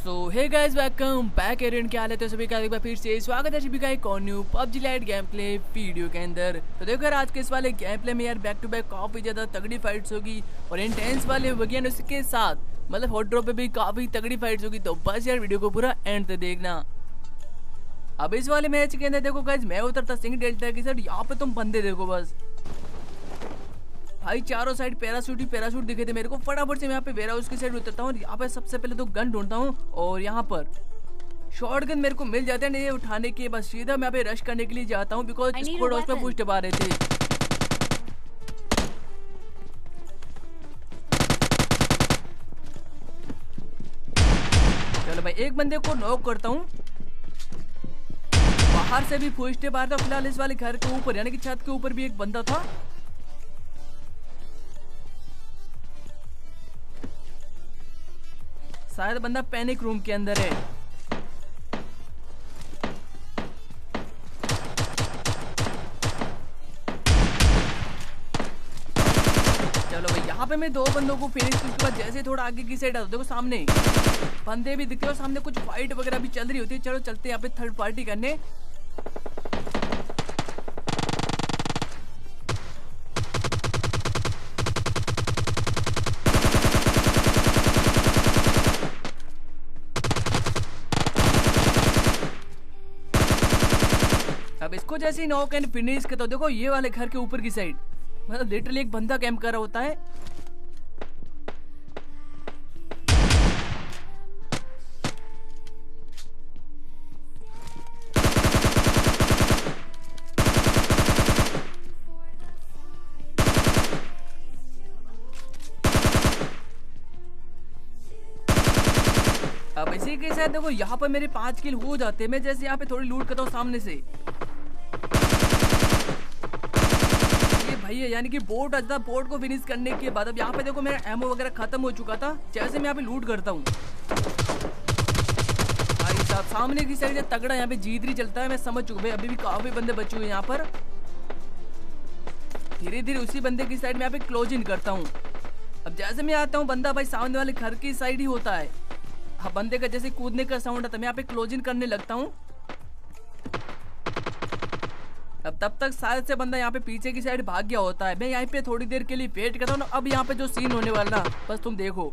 सो hey guys welcome back Aryan, क्या हाल है? तो सभी का एक बार फिर से स्वागत है सभी का एक और new PUBG light game play video के अंदर। तो देखो यार, आज के इस वाले गेम प्ले में यार बैक टू बैक काफी ज्यादा तगड़ी फाइट्स होगी और इंटेंस वाले होगी, और उसके साथ मतलब हॉट ड्रॉप पे भी काफी तगड़ी फाइट्स होगी। तो बस यार वीडियो को पूरा एंड तक देखना। अब इस वाले मैच के अंदर देखो गाइस, मैं उतरता सिंह डेल्टा की साइड, यहाँ पे तुम बंदे देखो बस भाई, चारों साइड पैराशूट ही पैराशूट दिखे थे मेरे को। फटाफट से मैं यहाँ पे वेयर हाउस की साइड उतरता हूँ और यहाँ पे सबसे पहले तो गन ढूंढता हूँ, और यहाँ पर शॉर्ट गन मेरे को मिल जाते हैं। नहीं उठाने के बस सीधा मैं यहाँ पे रश करने के लिए जाता हूँ, बिकॉज स्क्वाड हाउस पे पुश दबा रहे थे। चलो भाई, एक बंदे को नॉक करता हूँ। बाहर से भी पुश बाहर था। फिलहाल इस वाले घर के ऊपर यानी कि छत के ऊपर भी एक बंदा था। शायद बंदा पैनिक रूम के अंदर है। चलो भाई, यहाँ पे मैं दो बंदों को फिनिश करने के बाद जैसे थोड़ा आगे की साइड आता देखो, सामने बंदे भी दिखते हैं और सामने कुछ फाइट वगैरह भी चल रही होती है। चलो चलते हैं यहाँ पे थर्ड पार्टी करने। अब इसको जैसे ही नॉक एंड फिनिश करता हूं, देखो ये वाले घर के ऊपर की साइड मतलब लिटरली एक बंदा कैंप कर रहा होता है। अब इसी के साथ देखो यहाँ पर मेरे 5 किल हो जाते हैं। मैं जैसे यहाँ पे थोड़ी लूट करता हूँ सामने से, भाई यानी कि बोट आता। बोट को फिनिश करने के बाद अब यहाँ पे देखो मेरा एमओ वगैरह खत्म हो चुका था। जैसे मैं यहाँ पे लूट करता हूँ भाई साहब, सामने की साइड तगड़ा यहाँ पे जीतरी चलता है। मैं समझ चुका भाई, अभी भी काफी बंदे बचे हुए यहाँ पर। धीरे धीरे उसी बंदे की साइड में यहाँ पे क्लोज इन करता हूँ। अब जैसे मैं आता हूँ, बंदा भाई सामने वाले घर की साइड ही होता है। हाँ, बंदे का जैसे कूदने का साउंड आता है, मैं यहाँ पे क्लोज इन करने लगता हूँ। अब तब तक शायद से बंदा यहाँ पे पीछे की साइड भाग गया होता है। मैं यहाँ पे थोड़ी देर के लिए वेट करता हूँ ना। अब यहाँ पे जो सीन होने वाला बस तुम देखो।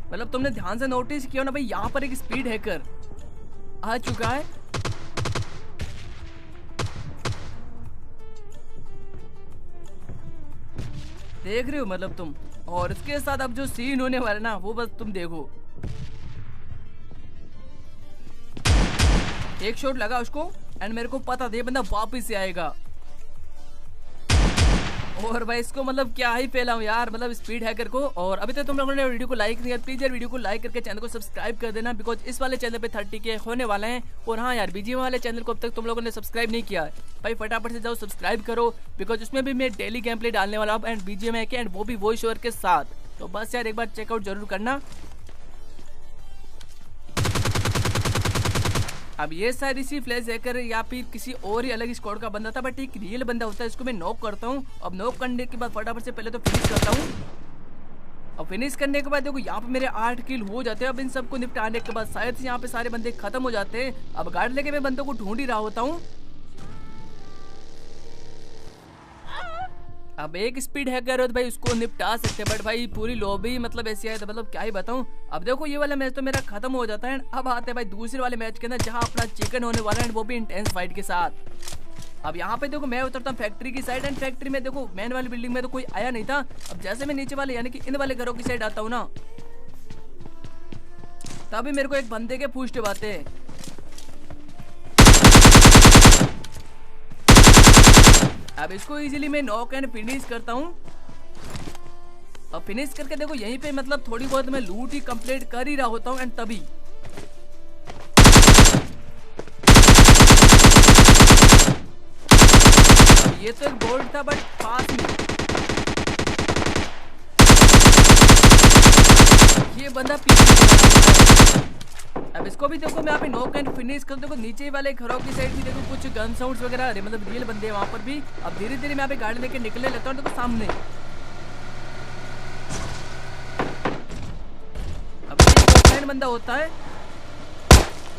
मतलब तुमने ध्यान से नोटिस किया ना भाई, यहाँ पर एक स्पीड हैकर आ चुका है। देख रहे हो मतलब तुम, और इसके साथ अब जो सीन होने वाला ना वो बस तुम देखो। एक शॉट लगा उसको एंड मेरे को पता था ये बंदा वापस से आएगा। और भाई इसको मतलब क्या ही फैलाऊं यार, मतलब स्पीड हैकर को। और अभी तक तुम लोगों ने वीडियो को लाइक नहीं किया, प्लीज यार वीडियो को लाइक करके चैनल को सब्सक्राइब कर देना, बिकॉज इस वाले चैनल पे 30K होने वाले हैं। और हाँ यार, बीजीएम वाले चैनल को अब तक तुम लोगों ने सब्सक्राइब नहीं किया भाई, फटाफट से जाओ सब्सक्राइब करो, बिकॉज उसमें भी मैं डेली गेम प्ले डालने वाला हूँ एंड बीजीएम है एंड वो भी वॉइस ओवर के साथ। तो बस यार एक बार चेकआउट जरूर करना। अब ये शायद इसी फ्लैश हैकर या फिर किसी और ही अलग स्क्वाड का बंदा था, बट एक रियल बंदा होता है। इसको मैं नॉक करता हूँ। अब नॉक करने के बाद फटाफट से पहले तो फिनिश करता हूँ। अब फिनिश करने के बाद देखो यहाँ पे मेरे 8 किल हो जाते हैं। अब इन सबको निपटाने के बाद शायद से यहाँ पे सारे बंदे खत्म हो जाते हैं। अब गार्ड लेके मैं बंदों को ढूंढ ही रहा होता हूँ। अब एक स्पीड हैकर है तो भाई उसको निपटा सकते हैं, बट भाई पूरी लॉबी मतलब ऐसी है तो मतलब क्या ही बताऊं। अब देखो ये वाला मैच तो मेरा खत्म हो जाता है। अब आते हैं भाई दूसरे वाले मैच के अंदर, जहां अपना चिकन होने वाला है, वो भी इंटेंस फाइट के साथ। अब यहाँ पे देखो मैं उतरता हूँ फैक्ट्री की साइड एंड फैक्ट्री में देखो मैन वाली बिल्डिंग में तो कोई आया नहीं था। अब जैसे मैं नीचे वाले यानी कि इन वाले घरों की साइड आता हूँ ना, तभी मेरे को एक बंदे के पूछते बाते हैं। अब इसको इजीली मैं नॉक एंड फिनिश करता हूँ। अब फिनिश करके देखो यहीं पे मतलब थोड़ी बहुत मैं लूट ही कंप्लीट कर ही रहा होता हूँ एंड तभी ये तो एक बोल्ट था बट पास में ये बंदा पीछे। अब इसको भी देखो मैं यहाँ पे नॉक एंड फिनिश कर। देखो नीचे वाले घरों की साइड भी देखो कुछ गन साउंड्स वगैरह मतलब रियल बंदे हैं वहां पर भी। अब धीरे धीरे मैं यहाँ पे गाड़ी लेके निकलने लगता हूँ। देखो सामने ऑफलाइन बंदा होता है।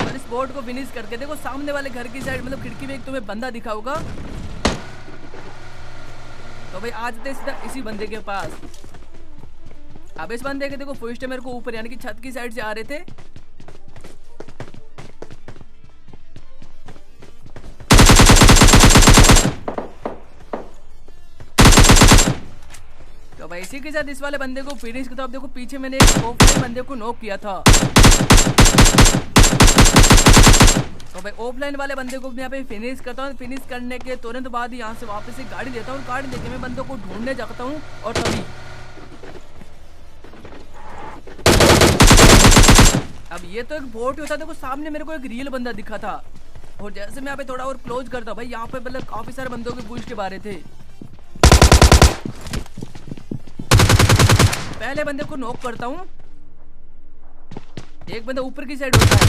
और इस बोर्ड को फिनिश करके देखो सामने वाले घर की साइड मतलब खिड़की में एक तुम्हें बंदा दिखा होगा। तो भाई आज थे सीधा इसी बंदे के पास। अब इस बंदे के देखो फर्स्ट मेरे को ऊपर यानी कि छत की साइड से आ रहे थे। तो भाई इसी के साथ इस वाले बंदे को फिनिश किया। अब देखो पीछे मैंने एक ऑफलाइन बंदे को नॉक किया था। तो भाई ऑफलाइन वाले बंदे को यहाँ पे फिनिश करता हूँ। फिनिश करने के तुरंत बाद ही यहाँ से वापस एक गाड़ी लेता हूँ। गाड़ी लेके मैं बंदों को ढूंढने जाता हूँ। और तभी अब ये तो एक बोट होता है। देखो सामने मेरे को एक रियल बंदा दिखा था। और जैसे मैं यहाँ पे थोड़ा और क्लोज करता भाई यहाँ पे मतलब काफी सारे बंदों के बूस्ट के बारे थे। पहले बंदे को नॉक करता हूँ। एक बंदा ऊपर की साइड होता है।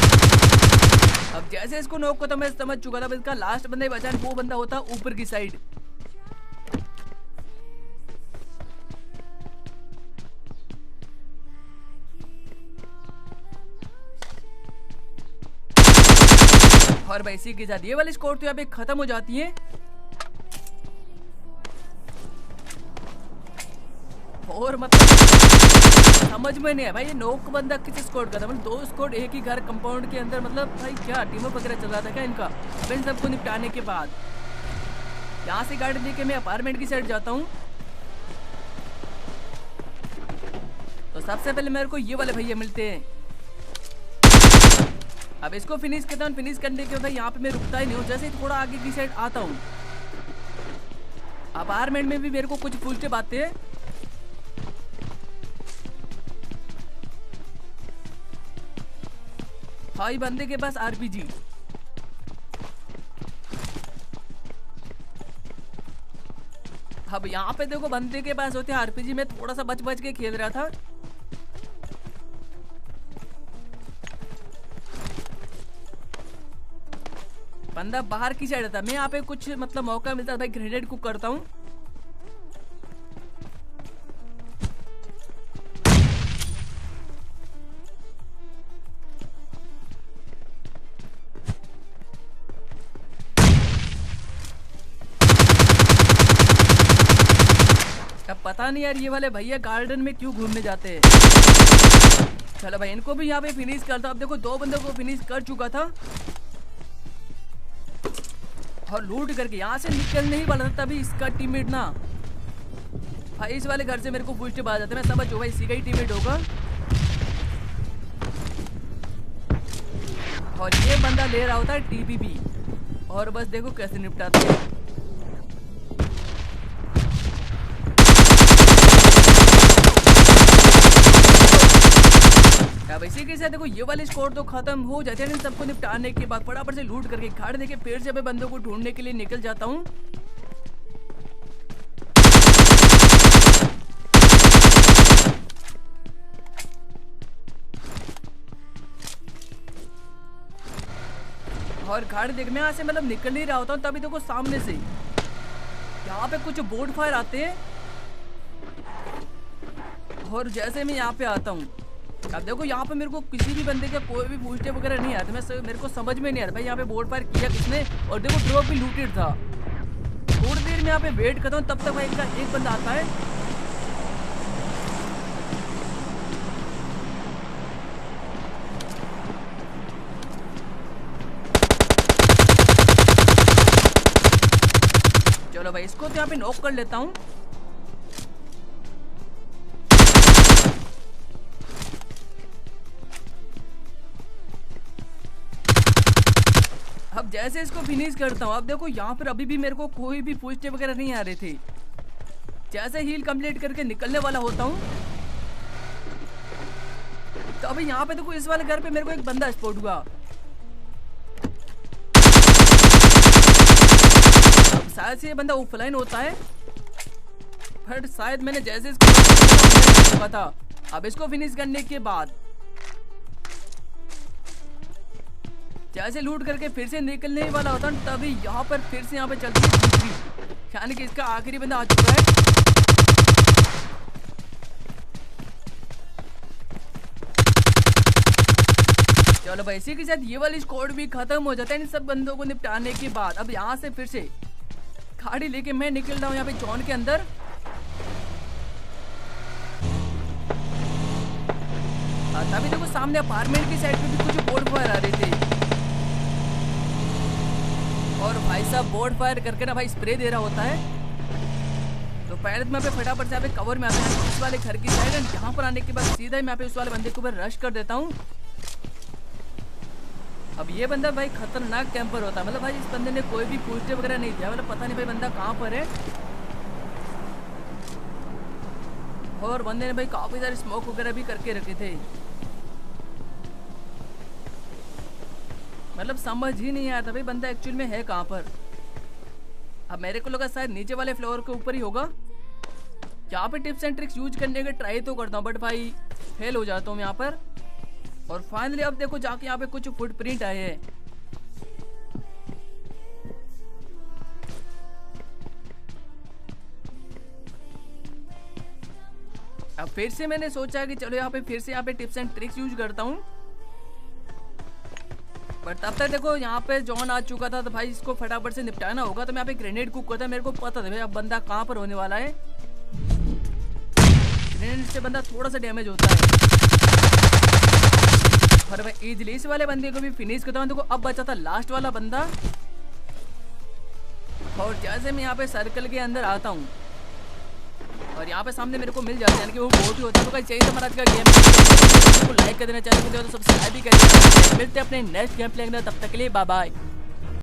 अब जैसे इसको नॉक को तो मैं समझ चुका था इसका लास्ट बंदा ही बचा है। वो बंदा होता ऊपर की साइड। और भाई इसी के साथ ये वाली स्कोर तो यहाँ पे खत्म हो जाती है। और मतलब समझ में नहीं है भाई ये नॉक बंदा किस स्कोर का था। मतलब 2 स्कोर एक ही घर कंपाउंड के अंदर। मतलब भाई क्या टीम वगैरह चल रहा था क्या इनका। अब इन सबको निपटाने के बाद यहाँ से गाड़ी लेके मैं अपार्टमेंट की साइड जाता हूँ। तो सबसे पहले मेरे को ये वाले भैया मिलते हैं। अब इसको फिनिश करता हूँ। फिनिश करने के बाद यहाँ पे मैं रुकता ही नहीं हूँ। जैसे ही थोड़ा आगे की साइड आता हूँ अपार्टमेंट में भी मेरे को कुछ फुल आते हैं। भाई बंदे के पास आरपीजी। अब यहाँ पे देखो बंदे के पास होते हैं आरपीजी। मैं थोड़ा सा बच बच के खेल रहा था। बंदा बाहर की साइड था। मैं यहाँ पे कुछ मतलब मौका मिलता है भाई ग्रेनेड कुक करता हूँ। अब पता नहीं यार ये वाले भैया गार्डन में क्यों घूमने जाते हैं। चलो भाई इनको भी यहाँ पे फिनिश करता हूँ। अब देखो 2 बंदों को फिनिश कर चुका था। और लूट करके यहाँ से निकलने ही वाला था तभी इसका टीममेट ना भाई इस वाले घर से मेरे को बूस्ट आ जाते। मैं समझ भाई इसी का ही टीममेट होगा। और ये बंदा ले रहा होता है टीपीपी। और बस देखो कैसे निपटाते हैं। अब इसी के साथ देखो ये वाली स्कोर तो खत्म हो जाते हैं। सबको निपटाने के बाद फटाफट से लूट करके गाड़ी देके पेड़ से बंदों को ढूंढने के लिए निकल जाता हूँ। और गाड़ी देख मैं यहाँ से मतलब निकल नहीं रहा होता हूँ तभी देखो सामने से यहाँ पे कुछ बोर्ड फायर आते हैं। और जैसे मैं यहाँ पे आता हूँ अब देखो यहाँ पे मेरे को किसी भी बंदे का कोई भी बूस्टर वगैरह नहीं आता। मेरे को समझ में नहीं आ रहा भाई यहाँ पे बोर्ड फायर किया किसने। और देखो ड्रॉप भी लूटेड था। थोड़ी देर में यहाँ पे वेट करता हूँ तब तक भाई एक बंदा आता है। चलो भाई इसको तो यहाँ पे नॉक कर लेता हूँ। अब जैसे इसको फिनिश करता हूँ अब देखो यहाँ पर अभी भी मेरे को कोई भी पुष्टे वगैरह नहीं आ रहे थे। जैसे हील कंप्लीट करके निकलने वाला होता हूँ तो अभी यहाँ पे देखो इस वाले घर पे मेरे को एक बंदा स्पॉट हुआ। अब शायद से ये बंदा ऑफलाइन होता है बट शायद मैंने जैसे इसको था। अब इसको फिनिश करने के बाद जैसे लूट करके फिर से निकलने ही वाला होता तभी यहाँ पर फिर से यहाँ पे चलती है यानी कि इसका आखिरी बंदा आ चुका है। चलो भाई, इसी के साथ ये वाली स्क्वाड भी खत्म हो जाता है इन सब बंदों को निपटाने के बाद। अब यहाँ से फिर से गाड़ी लेके मैं निकल रहा हूँ यहाँ पे जॉन के अंदर। तभी देखो सामने अपार्टमेंट की साइड पे भी कुछ बोर्ड फायर आ रहे थे और भाई साहब बोर्ड फायर करके ना भाई स्प्रे दे रहा होता है। तो पहले तो मैं पे फटाफट से यहाँ पे कवर में आता हूँ उस वाले घर की साइड एंड यहाँ पर आने के बाद सीधा ही मैं पे उस वाले बंदे के ऊपर रश कर देता हूँ। अब ये बंदा भाई खतरनाक कैंपर होता है, मतलब भाई इस बंदे ने कोई भी पोस्टर वगैरह नहीं दिया, मतलब पता नहीं भाई बंदा कहाँ पर है। और बंदे ने भाई काफी सारे स्मोक वगैरह भी करके रखे थे, मतलब समझ ही नहीं आया था भाई बंदा एक्चुअल में है कहाँ पर। अब मेरे को लगा शायद नीचे वाले फ्लोर के ऊपर ही होगा। यहाँ पे टिप्स एंड ट्रिक्स यूज करने का ट्राई तो करता हूँ बट भाई फेल हो जाता हूँ यहाँ पर। और फाइनली अब देखो जाके यहाँ पे कुछ फुटप्रिंट आए हैं। अब फिर से मैंने सोचा कि चलो यहाँ पे फिर से यहाँ पे टिप्स एंड ट्रिक्स यूज करता हूँ, बट तब तक देखो यहाँ पे जॉन आ चुका था। तो भाई इसको फटाफट से निपटाना होगा। तो मैं यहाँ पे ग्रेनेड कुक करता, मेरे को पता था भाई अब बंदा कहाँ पर होने वाला है। ग्रेनेड से बंदा थोड़ा सा डैमेज होता है और मैं इजीली इस वाले बंदे को भी फिनिश करता हूँ। देखो अब बचा था लास्ट वाला बंदा और जैसे मैं यहाँ पे सर्कल के अंदर आता हूँ और यहाँ पे सामने मेरे को मिल जाता है, यानी कि वो बोट ही होता है। तो गाइस यही था हमारा आज का गेम, लाइक कर देना, चैनल को तो सब्सक्राइब भी कर देना। मिलते हैं अपने नेक्स्ट गेम प्ले के अंदर, तब तक के लिए बाय बाय।